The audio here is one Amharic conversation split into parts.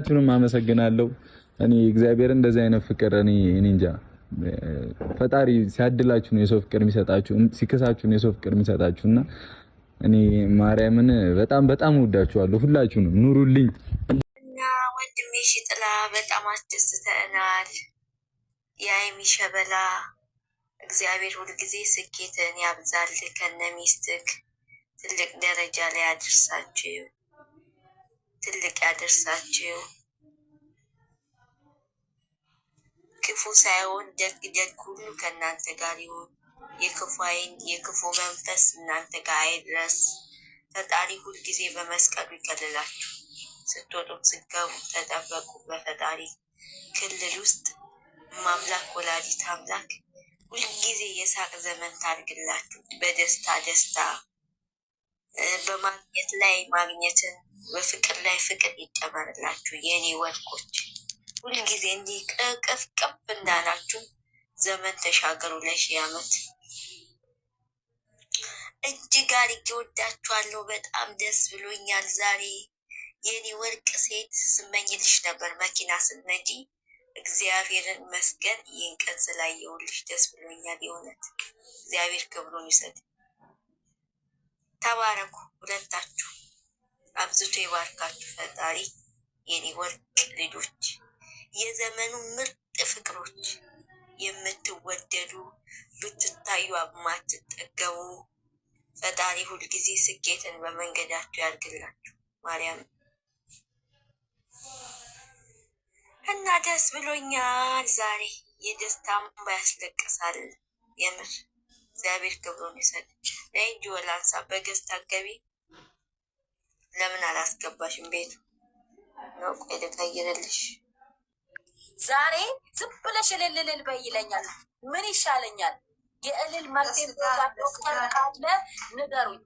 ሁላችሁንም አመሰግናለሁ። እኔ እግዚአብሔር እንደዚህ አይነት ፍቅር እኔ እንጃ ፈጣሪ ሲያድላችሁ ነው የሰው ፍቅር የሚሰጣችሁ፣ ሲከሳችሁ ነው የሰው ፍቅር የሚሰጣችሁና እኔ ማርያምን በጣም በጣም ወዳችኋለሁ። ሁላችሁንም ኑሩልኝ። እና ወንድሜ ሽጥላ በጣም አስደስተናል። የአይሚ ሸበላ እግዚአብሔር ሁልጊዜ ስኬትን ያብዛል፣ ከነ ሚስትክ ትልቅ ደረጃ ላይ ያደርሳችሁ፣ ትልቅ ያደርሳችሁ። ክፉ ሳይሆን ደግ ደግ ሁሉ ከእናንተ ጋር ይሁን። የክፉ አይን የክፉ መንፈስ እናንተ ጋር አይድረስ። ፈጣሪ ሁልጊዜ በመስቀሉ ይከልላችሁ። ስትወጡም ስትገቡ ተጠበቁ። በፈጣሪ ክልል ውስጥ ማምላክ ወላዲት አምላክ ሁልጊዜ የሳቅ ዘመን ታርግላችሁ። በደስታ ደስታ፣ በማግኘት ላይ ማግኘትን፣ በፍቅር ላይ ፍቅር ይጨመርላችሁ። የኔ ወርቆች ሁልጊዜ እንዲህ ቅፍቅፍ እንዳላችሁ ዘመን ተሻገሩ ለ1000 ዓመት። እጅግ አድርጌ ወዳችኋለሁ። በጣም ደስ ብሎኛል ዛሬ። የኔ ወርቅ ሴት ስመኝልሽ ነበር መኪና ስትነጂ። እግዚአብሔርን መስገን ይህን ቀን ስላየሁልሽ ደስ ብሎኛል። የእውነት እግዚአብሔር ክብሩን ይሰጥ። ተባረኩ ሁለታችሁ፣ አብዝቶ ይባርካችሁ ፈጣሪ። የኔ ወርቅ ልጆች፣ የዘመኑ ምርጥ ፍቅሮች፣ የምትወደዱ ብትታዩ አማትጠገቡ ፈጣሪ ሁልጊዜ ስኬትን በመንገዳችሁ ያድርግላችሁ። ማርያም እና ደስ ብሎኛል ዛሬ። የደስታም ያስለቅሳል። የምር እግዚአብሔር ክብሩን ይሰጥ። ለእንጂ ወላንሳ በገዝታ ገቢ ለምን አላስገባሽም? ቤቱ ነው። ቆይ ልቀይርልሽ። ዛሬ ዝም ብለሽ እልል በይ ይለኛል። ምን ይሻለኛል? የእልል መርቴን ዶክተር ካለ ንገሩኝ።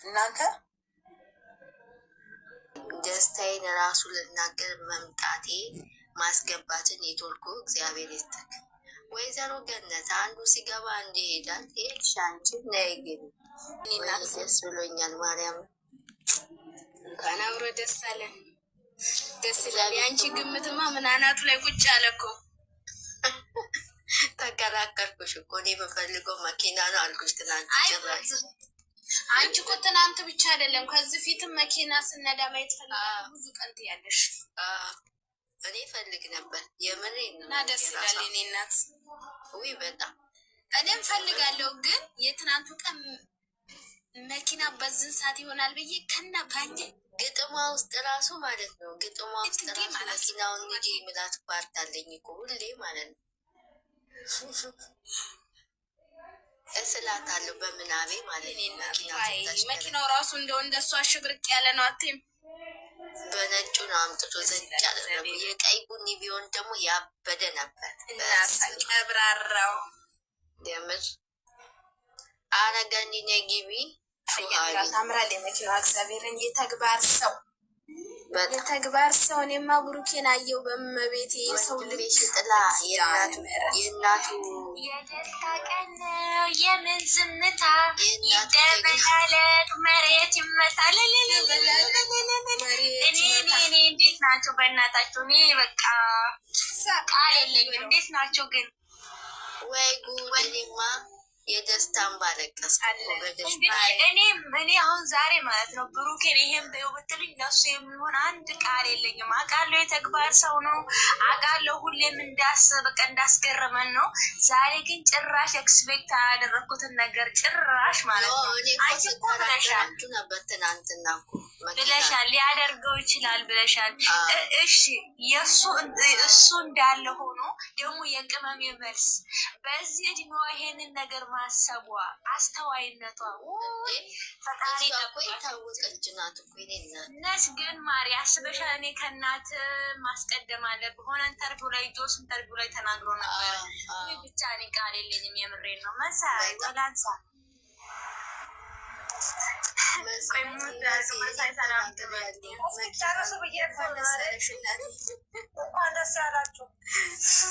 እናንተ ደስታዬን ራሱ ልናገር መምጣቴ ማስገባትን የቶልኩ እግዚአብሔር ይስጥክ። ወይዘሮ ገነት አንዱ ሲገባ አንዱ ይሄዳል። ሄድሽ አንቺ ነይ ግቢ። ደስ ብሎኛል። ማርያም እንኳን አብሮ ደስ አለን። ደስ ይላል። የአንቺ ግምትማ ምን አናቱ ላይ ቁጭ አለ እኮ። ተከራከርኩሽ እኮ እኔ የምፈልገው መኪና ነው አልኩሽ ትናንት። ጭራሽ አንቺ እኮ ትናንት ብቻ አይደለም ከዚህ ፊትም መኪና ስነዳ ማየት ፈልጋለሁ። ብዙ ቀን ትያለሽ። እኔ ፈልግ ነበር የምሬ ነው። እና ደስ ይላል የኔ እናት። ውይ በጣም እኔም ፈልጋለሁ፣ ግን የትናንቱ ቀን መኪና በዝን ሰዓት ይሆናል ብዬ ከና ባንጀ ግጥሟ ውስጥ ራሱ ማለት ነው። ግጥሟ ውስጥ ራሱ መኪናውን ልጅ ምላት ፓርት አለኝ እኮ ሁሌ ማለት ነው። እስላታለሁ በምናቤ ማለት ነው። መኪናው ራሱ እንደሱ አሽብርቅ ያለ ነው። አትይም በነጩ ነው አምጥቶ ዘጭ ያለ ነው። የቀይ ቡኒ ቢሆን ደግሞ ያበደ ነበር። ቀብራራው የምር አረገኒ ነጊቢ ታምራል የመኪናዋ። እግዚአብሔርን የተግባር ሰው የተግባር ሰው። እኔማ ብሩኬን አየው በመቤቴ የሰው ልጅ ጥላ የእናቱ የደስታ ቀን ነው የምን ዝምታ ይደበላለቅ መሬት ይመታል። እኔ እንዴት ናቸው በእናታቸው? እኔ በቃ ቃል የለኝም። እንዴት ናቸው ግን? ወይ ጉድ! እኔማ የደስታን ባለቀስ እኔ አሁን ዛሬ ማለት ነው ብሩኬን ይሄን በይው ብትሉኝ ለሱ የሚሆን አንድ ቃል የለኝም። አውቃለሁ የተግባር ሰው ነው። አውቃለሁ ሁሌም በቃ እንዳስገረመን ነው። ዛሬ ግን ጭራሽ ኤክስፔክት ያደረኩትን ነገር ጭራሽ ማለት ነው አንቺ እኮ ብለሻል ነበር ትናንትና ብለሻል፣ ሊያደርገው ይችላል ብለሻል። እሺ እሱ እንዳለ ሆኖ ደግሞ የቅመም መልስ በዚህ እድሜዋ ይሄንን ነገር ማሰቧ አስተዋይነቷ ፈጣሪ ታወቀች ናት እኮ ነስ። ግን ማሪ አስበሻል? እኔ ከእናት ማስቀደም አለ በሆነ ኢንተርቪው ላይ ጆስ ኢንተርቪው ላይ ተናግሮ ነበር። ብቻ እኔ ቃል የለኝም። የምሬን ነው። መሳይ ወላንሳ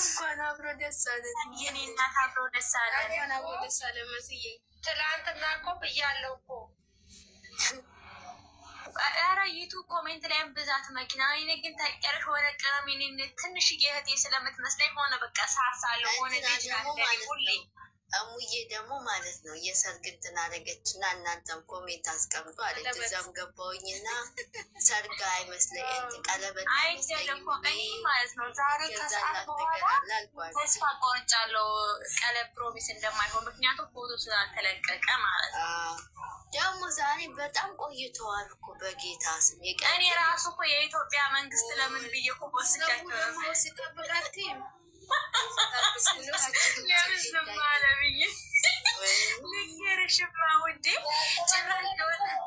እንኳን አብሮ ደስ አለን። የኔ እናት አብሮ ደስ አለን። እንኳን አብሮ ደስ አለን። መስዬ ትላንትና እኮ ብያለሁ እኮ ኧረ ዩቱብ ኮሜንት ላይም ብዛት መኪና እኔ ግን ታውቂያለሽ ሆነ ቀረም ትንሽ እህቴ ስለምትመስለኝ ሆነ በቃ ሳሳለሁ ሆነ ልጅ ናት ሁሌ እሙዬ ደግሞ ማለት ነው የሰርግ እንትን አደረገች እና እናንተም ኮሜንት አስቀምጡ አለች። እዛም ገባሁኝና ሰርግ አይመስለኝ ቀለበት አይደለም ማለት ነው። ዛሬ ከሰዓት በኋላ ተስፋ ቆርጫለሁ ቀለብ ፕሮሚስ እንደማይሆን ምክንያቱም ፎቶ ስላልተለቀቀ ማለት ነው። ደግሞ ዛሬ በጣም ቆይተዋል እኮ በጌታ ስም እኔ ራሱ እኮ የኢትዮጵያ መንግስት ለምን ብዬ እኮ ወስጃቸው ሲጠብቃትም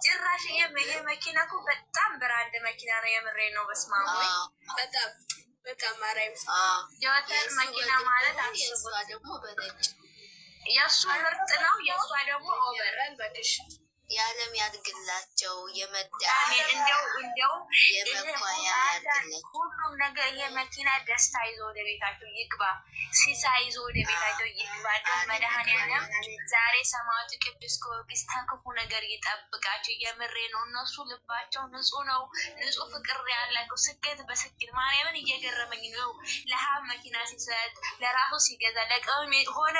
ጭራሽ የመኪና እኮ በጣም ብራንድ መኪና ነው። የምሬ ነው። በስማሙ በጣም በጣም ማራይም የወተር መኪና ማለት አስቡ። ደግሞ በነጭ የእሱ ምርጥ ነው። የእሷ ደግሞ ኦቨረን በግሽ የዓለም ያድግላቸው እንደው የመኳያ ያድግላቸው ሁሉም ነገር። ይሄ መኪና ደስታ ይዞ ወደ ቤታቸው ይግባ፣ ሲሳ ይዞ ወደ ቤታቸው ይግባ። እንደው መድኃኒዓለም ዛሬ ሰማዕቱ ቅዱስ ጊዮርጊስ ከክፉ ነገር ይጠብቃቸው። የምሬ ነው። እነሱ ልባቸው ንጹህ ነው። ንጹህ ፍቅር ያላቸው ስኬት በስኬት ማርያምን እየገረመኝ ነው። ለሀብ መኪና ሲሰጥ ለራሱ ሲገዛ ለቀውም ሆነ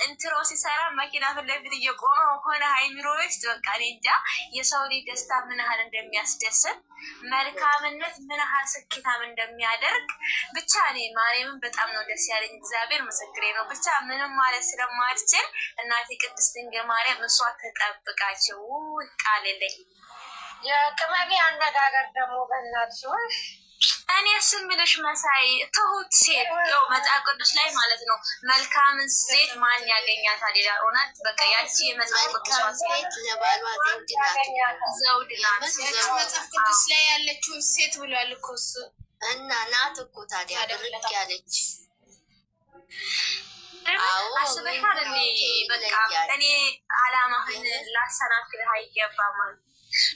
እንትሮ ሲሰራ መኪና ፊት ለፊት እየቆመ ሆነ ሀይሚሮ ውስጥ በቃ እኔ እንጃ የሰው ልጅ ደስታ ምን ያህል እንደሚያስደስት መልካምነት ምን ያህል ስኬታም እንደሚያደርግ ብቻ እኔ ማርያምን በጣም ነው ደስ ያለኝ። እግዚአብሔር ምስክሬ ነው። ብቻ ምንም ማለት ስለማልችል እናቴ ቅድስት ድንግል ማርያም እሷ ተጠብቃቸው። ቃል የለኝም። የቅመሜ አነጋገር ደግሞ በእናትሽ እኔ ስምልሽ መሳይ ትሁት ሴት ያው መጽሐፍ ቅዱስ ላይ ማለት ነው መልካምን ሴት ማን ያገኛታል ይላል። እውነት በቃ ያቺ የመጽሐፍ ቅዱስ ሴት ለባሏ ዘውድ ናት። መጽሐፍ ቅዱስ ላይ ያለችውን ሴት ብሏል እኮ እሱ እና ናት እኮ ታዲያ ብርቅ ያለች አስበሻል እንዴ? በቃ እኔ አላማህን ላሰናክልህ አይገባም።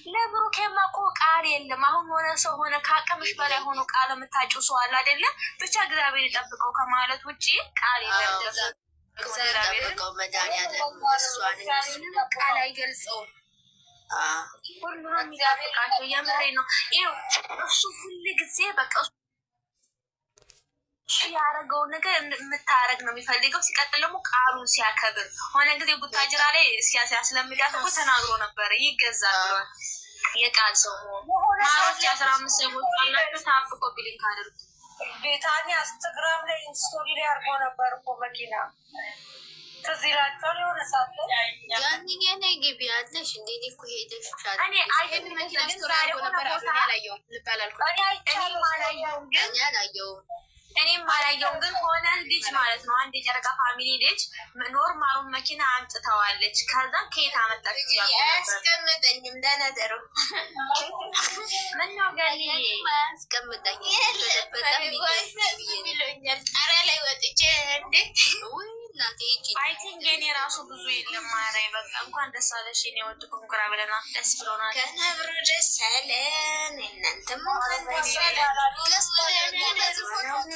ለብሩኬማ እኮ ቃል የለም። አሁን ሆነ ሰው ሆነ ከአቅምሽ በላይ ሆኖ ቃል የምታጭው ሰው አለ አይደለም። ብቻ እግዚአብሔር ይጠብቀው ከማለት ውጭ ቃል የለም። ጠብቀው መድኃኒዓለም እሷን ቃል አይገልጸውም። ሁሉንም ይጠብቃቸው። የምሬ ነው። ይኸው እሱ ሁሉ ጊዜ በቃ ያደረገውን ነገር የምታረግ ነው የሚፈልገው። ሲቀጥል ደግሞ ቃሉን ሲያከብር ሆነ ጊዜ ቡታጅራ ላይ ሲያስለምዳት እኮ ተናግሮ ነበረ ይገዛል ብሏል። የቃል ሰው ማሮች 15 ሰዎች አላቸው። ታፍቆ ቢሊንክ አድርጉ። ቤታኒ ኢንስታግራም ላይ ስቶሪ ላይ አድርጎ ነበር እኮ መኪና ትዝ ይላቸዋል። የሆነ ሰዓት ላይ ያንኛ ነይ ግቢ አለሽ እንዴ? እኮ ሄደሽ እኔ አይደል መኪና ስቶሪ አድርጎ ነበር። ያላየው ልባላልኩ እኔ አላየሁም። እኔም አላየውም። ግን ሆነ ልጅ ማለት ነው አንድ የጨረቃ ፋሚሊ ልጅ ኖርማሉን መኪና አምጥተዋለች። ከዛ ከየት አመጣች? አያስቀምጠኝም ለነገሩ ምነው ገኒ አያስቀምጠኝ በጣም ይሎኛል። ጣሪያ ላይ ወጥቼ እንዴ አይ ቲንክ የኔ ራሱ ብዙ የለም። ማራይ በቃ እንኳን ደስ አለሽ የኔ ወድ ኮንኩራ ብለናል። ደስ ብሎናል። ከነብሩ ደስ አለን። እናንተም እንኳን ደስ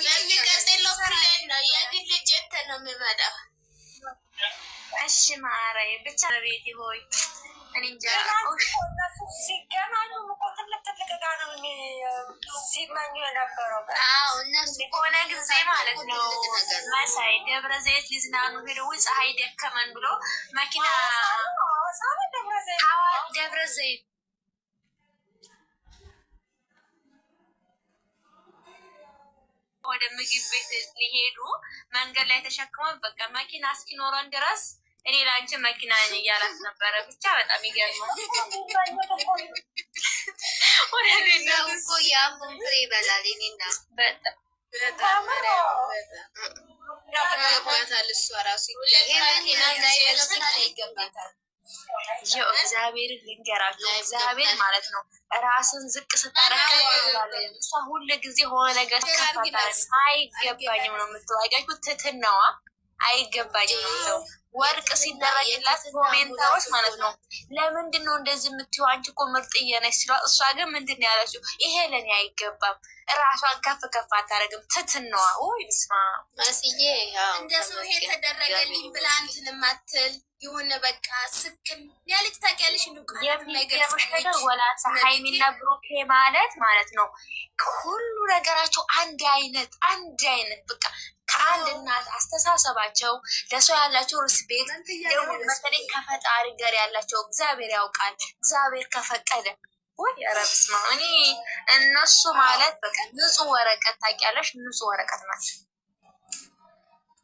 የሚቀጥለው ፕሌን ነው የግል ጀት ነው የሚመጣው። እሺ ማራይ ብቻ ቤቴ ሆይ እኔ እንጃ እነሱ ሲገናኙ እኮ ትልቅ ትልቅ ዕቃ ነው ሲመኙ የነበረው። እነሱ ሆነ ጊዜ ማለት ነው መሳይ ደብረ ዘይት ሊዝናኑ ሄደው ፀሐይ ደከመን ብሎ መኪና ደብረ ዘይት ወደ ምግብ ቤት ሊሄዱ መንገድ ላይ ተሸክመው በቃ መኪና እስኪኖረን ድረስ እኔ ለአንቺ መኪና እያላት ነበረ። ብቻ በጣም ይገርማል። እኮ የአፉን ፍሬ ይበላል። እኔና በጣም ይገባታል። እሷ ራሱ ይገባታል። ይኸው እግዚአብሔር ልንገራቸው፣ እግዚአብሔር ማለት ነው ራስን ዝቅ ስታረግ እሷ ሁሉ ጊዜ ሆነ ነገር አይገባኝም ነው የምትለው። አይገኙ ትትናዋ አይገባኝም ነው ወርቅ ሲደረግላት ኮሜንታሮች ማለት ነው። ለምንድን ነው እንደዚህ የምትይው? አንቺ እኮ ምርጥዬ ነሽ ሲሏት፣ እሷ ግን ምንድን ነው ያለችው? ይሄ ለእኔ አይገባም። እራሷን ከፍ ከፍ አታደርግም። ትትነዋ ወይ ስማ መስዬ እንደ ሰው ይሄ ተደረገልኝ ብላ እንትን ማትል የሆነ በቃ ስክን ያለች ታውቂያለሽ። የሚገርምሽ ነገር ወላሳ ሀይሚና ብሩኬ ማለት ነው ሁሉ ነገራቸው አንድ አይነት በቃ ከአንድ እናት አስተሳሰባቸው፣ ለሰው ያላቸው ሪስፔክት፣ ደግሞ በተለይ ከፈጣሪ ጋር ያላቸው እግዚአብሔር ያውቃል። እግዚአብሔር ከፈቀደ ወይ ረብስማ እኔ እነሱ ማለት በቃ ንጹህ ወረቀት ታውቂያለሽ፣ ንጹህ ወረቀት ናቸው።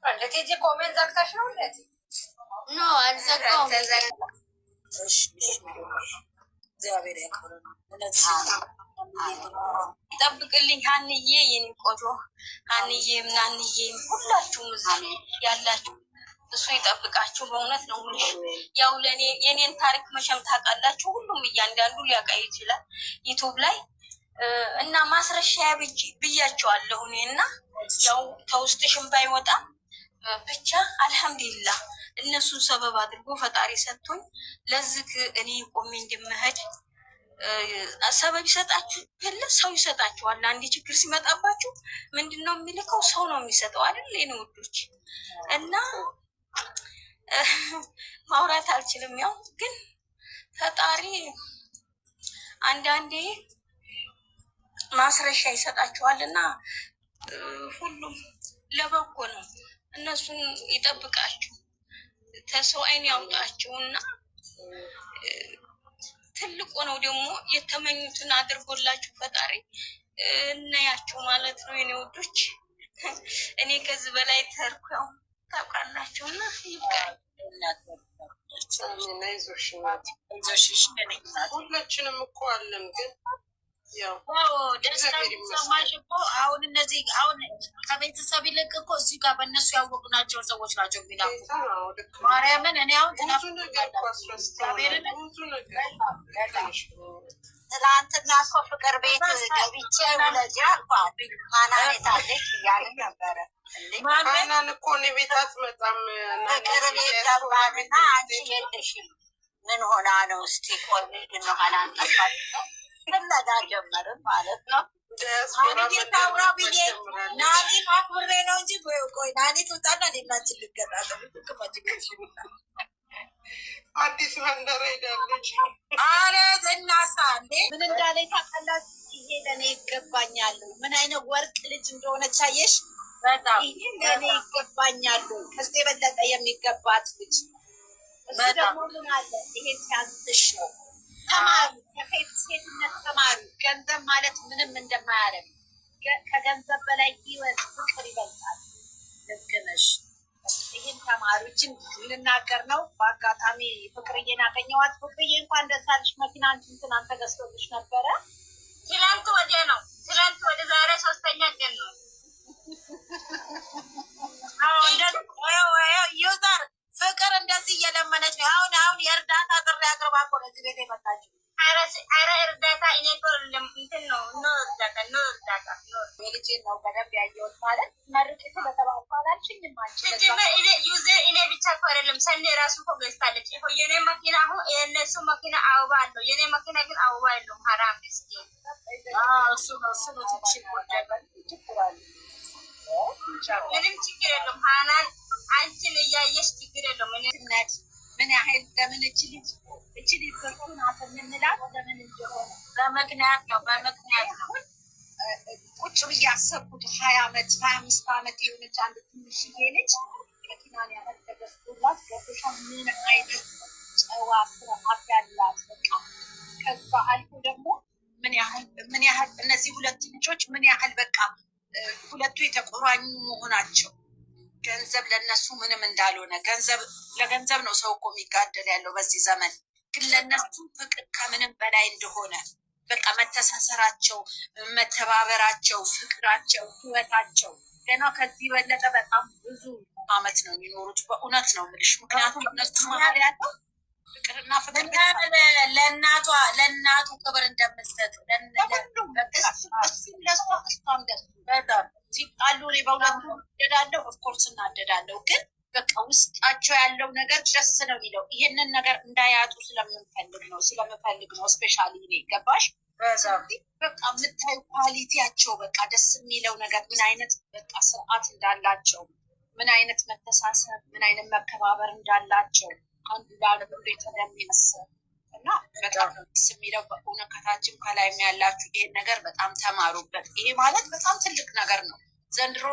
ለቴጂ ኮሜንት ዘግተሽ ነው እንዴ? ኖ አልዘጋውም። እግዚአብሔር ያክብር ይጠብቅልኝ። ሀንዬ የኔ ቆጆ ሀንዬም ናንዬም ሁላችሁም እዚህ ያላችሁ እሱ ይጠብቃችሁ። በእውነት ነው ያው ለእኔ የኔን ታሪክ መቼም ታውቃላችሁ። ሁሉም እያንዳንዱ ሊያውቃ ይችላል ዩቱብ ላይ እና ማስረሻ ብያቸዋለሁ እኔ እና ያው ተውስጥሽም ባይወጣም ብቻ አልሐምዱሊላህ እነሱን ሰበብ አድርጎ ፈጣሪ ሰጥቶኝ ለዚህ እኔ ቆሜ እንድመሄድ ሰበብ ይሰጣችሁ የለ ሰው ይሰጣችኋል። አንድ ችግር ሲመጣባችሁ ምንድን ነው የሚልከው? ሰው ነው የሚሰጠው አይደል? የኔ ውዶች እና ማውራት አልችልም። ያው ግን ፈጣሪ አንዳንዴ ማስረሻ ይሰጣችኋልና ሁሉም ለበጎ ነው። እነሱን ይጠብቃችሁ፣ ከሰው አይን ያውጣችሁና ትልቁ ነው ደግሞ የተመኙትን አድርጎላችሁ ፈጣሪ እናያችሁ ማለት ነው የኔ ውዶች። እኔ ከዚህ በላይ ተርኩው ታውቃላችሁና ይብቃል። ሁላችንም እኮ አለን ግን ደስታ ሰማሽ እኮ አሁን እነዚህ አሁን ከቤተሰብ ይልቅ እኮ እዚህ ጋር በእነሱ ያወቅናቸው ሰዎች ናቸው የሚናቁ ማርያምን። እኔ አሁን ትናንትና እኮ ፍቅር ቤት ገብቼ ውለጃ አልኳት። ማናን የታለች እያለ ነበረ። ማናን እኮ እኔ ቤት አትመጣም። ፍቅር ቤት ገባንና አንቺ የለሽም ምን ሆና ነው? እስቲ ቆይ ምንድን ነው አላንጠፋል ፍለጋ ጀመርን ማለት ነው። ታውራ ብዬ ናኒ አክብሬ ነው እንጂ ቆይ ናኒ ትውጣና ሌላችን ልገጣጠ አዲስ መንደር ሄዳለች። አረ እናሳ እንዴ ምን እንዳለ ታውቃላት? ይሄ ለእኔ ይገባኛሉ። ምን አይነት ወርቅ ልጅ እንደሆነች አየሽ? በጣም ይሄ ለእኔ ይገባኛሉ። ከዚህ የበለጠ የሚገባት ልጅ እሱ ደግሞ ምን አለ? ይሄ ሲያንስሽ ነው። ተማሪ ከሴትነት ተማሪ። ገንዘብ ማለት ምንም እንደማያደርግ ከገንዘብ በላይ ህይወት ፍቅር ይበልጣል። ልክ ነሽ። ይህን ተማሪዎችን ልናገር ነው። በአጋጣሚ ፍቅርዬን አገኘኋት። ፍቅርዬ እንኳን ደስ አለሽ። መኪና አንቺን ትናንት ተገዝቶልሽ ነበረ። ትላንት ወዲያ ነው። ትላንት ወደ ዛሬ 3ኛ ቀን ነው። ዩዘር ፍቅር እንደዚህ እየለመነች ነው። አሁን የእርዳታ ጥሪ አቅርባ እኮ ነው እዚህ ቤት የመጣችው። አረ እርዳታ እኔ እኮ እንትን ነው እርዳታ የልጄን ነው በደንብ ያየሁት። ማለት መርቄ ስለተባልኩ አላልሽኝም አንቺ? እኔ ብቻ እኮ አይደለም ሰኔ ራሱ እኮ ገዝታለች። የኔ መኪና አሁን የእነሱ መኪና አበባ አለው፣ የኔ መኪና ግን አበባ የለውም። ሀራም ምስኪን እሱ ነው ትንሽ ይጎዳል። ምንም ችግር የለውም። ሀናን አንቺን እያየሽ ችግር የለውም። ምን ያህል ለምን እች ልጅ ናት የምንላት ለምን እንደሆነ በምክንያት ነው ቁጭ ብዬ አሰብኩት። 20 ዓመት 25 ዓመት የሆነች አንድ ትንሽዬ ልጅ መኪናን ያህል ተገዝቶላት ገብቶሻ ምን አይነት ጨዋ ስርዓት ያላት በቃ። ከዛ አልፎ ደግሞ ምን ያህል እነዚህ ሁለት ልጆች ምን ያህል በቃ ሁለቱ የተቆራኙ መሆናቸው ገንዘብ ለነሱ ምንም እንዳልሆነ ለገንዘብ ነው ሰው እኮ የሚጋደል ያለው በዚህ ዘመን። ግን ለነሱ ፍቅር ከምንም በላይ እንደሆነ በቃ መተሳሰራቸው፣ መተባበራቸው፣ ፍቅራቸው፣ ህይወታቸው ገና ከዚህ በለጠ በጣም ብዙ አመት ነው የሚኖሩት። በእውነት ነው የምልሽ። ምክንያቱም እነሱ መሀል ያለው ፍቅርና ፍቅር ለእናቱ ክብር እንደምትሰጥ እሱም ለሷ እሷም ለሱ በጣም ሲጣሉ እኔ በሁለቱ እናደዳለሁ። ኦፍኮርስ እናደዳለሁ። ግን በቃ ውስጣቸው ያለው ነገር ደስ ነው የሚለው። ይሄንን ነገር እንዳያጡ ስለምፈልግ ነው ስፔሻሊ እኔ ገባሽ። በቃ የምታዩ ኳሊቲያቸው በቃ ደስ የሚለው ነገር ምን አይነት በቃ ስርዓት እንዳላቸው፣ ምን አይነት መተሳሰብ፣ ምን አይነት መከባበር እንዳላቸው አንዱ ለአንዱ እንዴት እንደሚያስብ እና በጣም ደስ የሚለው በእውነት ከታችም ከላይም ያላችሁ ይሄን ነገር በጣም ተማሩበት። ይሄ ማለት በጣም ትልቅ ነገር ነው። ዘንድሮ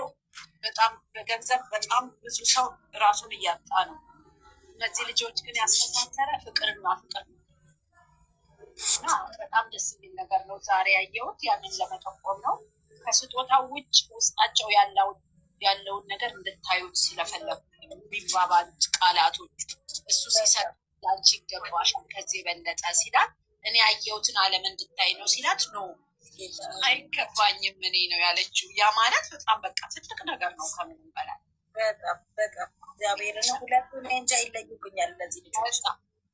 በጣም በገንዘብ በጣም ብዙ ሰው ራሱን እያጣ ነው። እነዚህ ልጆች ግን ያስተሳሰረ ፍቅርና ፍቅር ነው እና በጣም ደስ የሚል ነገር ነው ዛሬ ያየሁት። ያንን ለመጠቆም ነው። ከስጦታው ውጭ ውስጣቸው ያለውን ነገር እንድታዩት ስለፈለጉ የሚባባሉት ቃላቶች እሱ ሲሰጥ ለአንቺ ይገባሻል ከዚህ የበለጠ ሲላት፣ እኔ ያየሁትን ዓለም እንድታይ ነው ሲላት፣ ኖ አይገባኝም እኔ ነው ያለችው። ያ ማለት በጣም በቃ ትልቅ ነገር ነው ከምንም በላይ በጣም በጣም እግዚአብሔርን ሁለቱን እንጃ ይለዩብኛል እነዚህ ልጆች።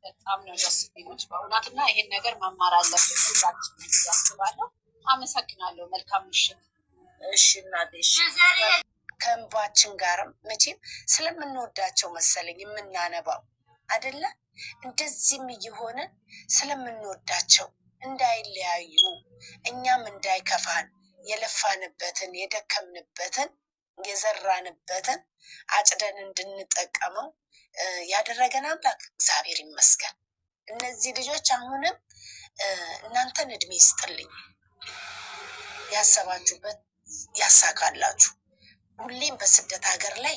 በጣም ነው ደስ የሚሉት በእውነት እና ይሄን ነገር መማር አለብን ሁላችን ያስባለሁ። አመሰግናለሁ። መልካም ምሽት። እሺ እናቴ ከእንባችን ጋርም መቼም ስለምንወዳቸው መሰለኝ የምናነባው አይደለ? እንደዚህም እየሆነ ስለምንወዳቸው እንዳይለያዩ እኛም እንዳይከፋን የለፋንበትን የደከምንበትን የዘራንበትን አጭደን እንድንጠቀመው ያደረገን አምላክ እግዚአብሔር ይመስገን። እነዚህ ልጆች አሁንም እናንተን እድሜ ይስጥልኝ፣ ያሰባችሁበት ያሳካላችሁ። ሁሌም በስደት ሀገር ላይ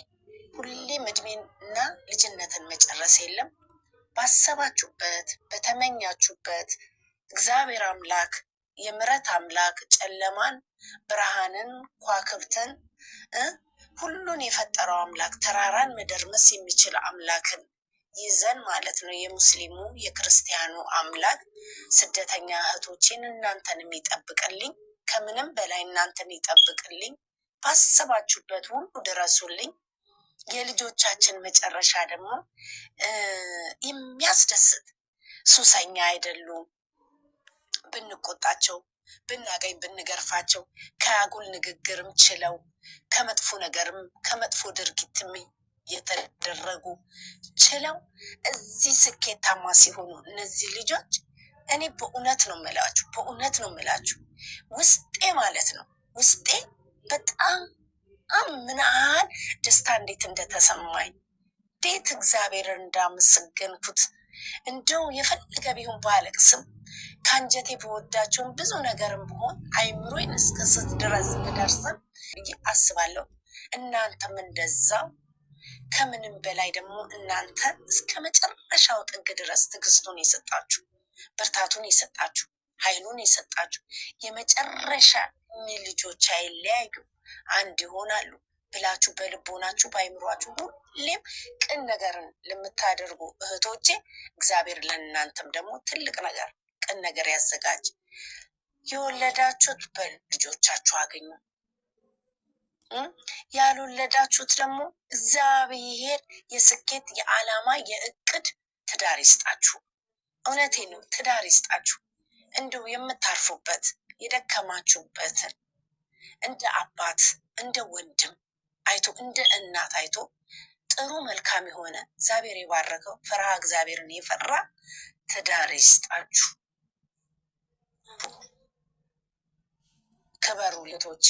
ሁሌም እድሜና ልጅነትን መጨረስ የለም። ባሰባችሁበት በተመኛችሁበት እግዚአብሔር አምላክ የምሕረት አምላክ ጨለማን ብርሃንን ኳክብትን ሁሉን የፈጠረው አምላክ ተራራን መደርመስ የሚችል አምላክን ይዘን ማለት ነው። የሙስሊሙ የክርስቲያኑ አምላክ ስደተኛ እህቶቼን እናንተን የሚጠብቅልኝ ከምንም በላይ እናንተን ይጠብቅልኝ። ባሰባችሁበት ሁሉ ድረሱልኝ። የልጆቻችን መጨረሻ ደግሞ የሚያስደስት ሱሰኛ አይደሉም። ብንቆጣቸው ብናገኝ ብንገርፋቸው ከአጉል ንግግርም ችለው ከመጥፎ ነገርም ከመጥፎ ድርጊትም የተደረጉ ችለው እዚህ ስኬታማ ሲሆኑ እነዚህ ልጆች እኔ በእውነት ነው የምላችሁ፣ በእውነት ነው የምላችሁ ውስጤ ማለት ነው ውስጤ በጣም ምን ያህል ደስታ እንዴት እንደተሰማኝ እንዴት እግዚአብሔርን እንዳመሰገንኩት እንደው የፈለገ ቢሆን ባለቅስም ከአንጀቴ በወዳቸውን ብዙ ነገርም ብሆን አይምሮዬን እስከ ስት ድረስ ብደርስም አስባለሁ። እናንተም እንደዛው ከምንም በላይ ደግሞ እናንተ እስከ መጨረሻው ጥግ ድረስ ትዕግስቱን የሰጣችሁ፣ ብርታቱን የሰጣችሁ፣ ኃይሉን የሰጣችሁ የመጨረሻ ልጆች አይለያዩ አንድ ይሆናሉ ብላችሁ በልቦናችሁ በአይምሯችሁ ሁሌም ቅን ነገርን ለምታደርጉ እህቶቼ እግዚአብሔር ለእናንተም ደግሞ ትልቅ ነገር ቅን ነገር ያዘጋጅ። የወለዳችሁት በልጆቻችሁ አገኙ፣ ያልወለዳችሁት ደግሞ እግዚአብሔር የስኬት የዓላማ የእቅድ ትዳር ይስጣችሁ። እውነቴ ነው፣ ትዳር ይስጣችሁ። እንዲሁ የምታርፉበት የደከማችሁበትን እንደ አባት እንደ ወንድም አይቶ እንደ እናት አይቶ ጥሩ መልካም የሆነ እግዚአብሔር የባረከው ፈርሃ እግዚአብሔርን የፈራ ትዳር ይስጣችሁ። ክበሩ ልጆቼ፣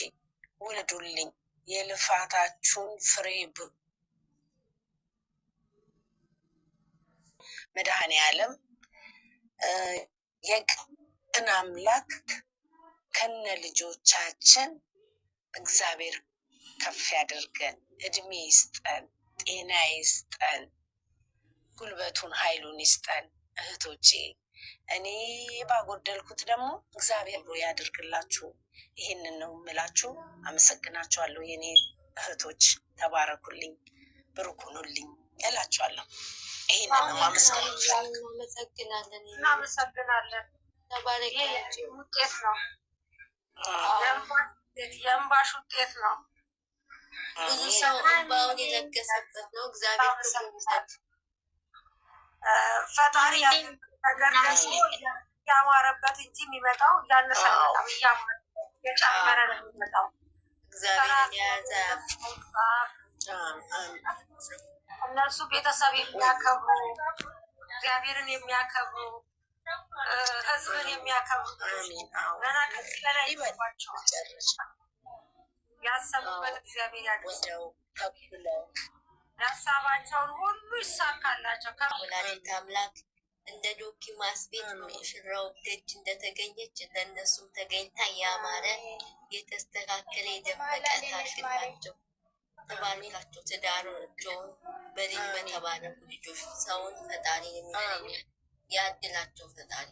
ውልዱልኝ፣ የልፋታችሁን ፍሬ መድኃኔዓለም የቅን አምላክ ከነ ልጆቻችን እግዚአብሔር ከፍ ያደርገን፣ እድሜ ይስጠን፣ ጤና ይስጠን፣ ጉልበቱን ኃይሉን ይስጠን። እህቶቼ እኔ ባጎደልኩት ደግሞ እግዚአብሔር ብሎ ያደርግላችሁ። ይህንን ነው የምላችሁ። አመሰግናችኋለሁ የኔ እህቶች፣ ተባረኩልኝ፣ ብሩክ ሁኑልኝ እላችኋለሁ። ይህንን ነው እናመሰግናለን። ውጤት ነው፣ የእንባሽ ውጤት ነው። ብዙ ሰው እንባውን የለገሰበት ነው። እግዚአብሔር ፈጣሪ ነገር ደግሞ ያማረበት እንጂ የሚመጣው እያነሰ የጨመረ ነው የሚመጣው። እግዚአብሔርን የያዘ እነሱ ቤተሰብ የሚያከብሩ እግዚአብሔርን የሚያከብሩ ህዝብን የሚያከብሩ ገና ከዚህ በላይ ይመጣቸዋል። ያሰቡበት እግዚአብሔር ያድርሰው። ያሳባቸውን ሁሉ ይሳካላቸው። ወላዲተ አምላክ እንደ ዶኪማስ ቤት ሽራው ደጅ እንደተገኘች ለእነሱም ተገኝታ ያማረ የተስተካከለ የደመቀ ታሽላቸው። ተባርካቸው ትዳራቸውን በልጅ በተባረኩ ልጆች ሰውን ፈጣሪ የሚያገኝ ያድላቸው ፈጣሪ።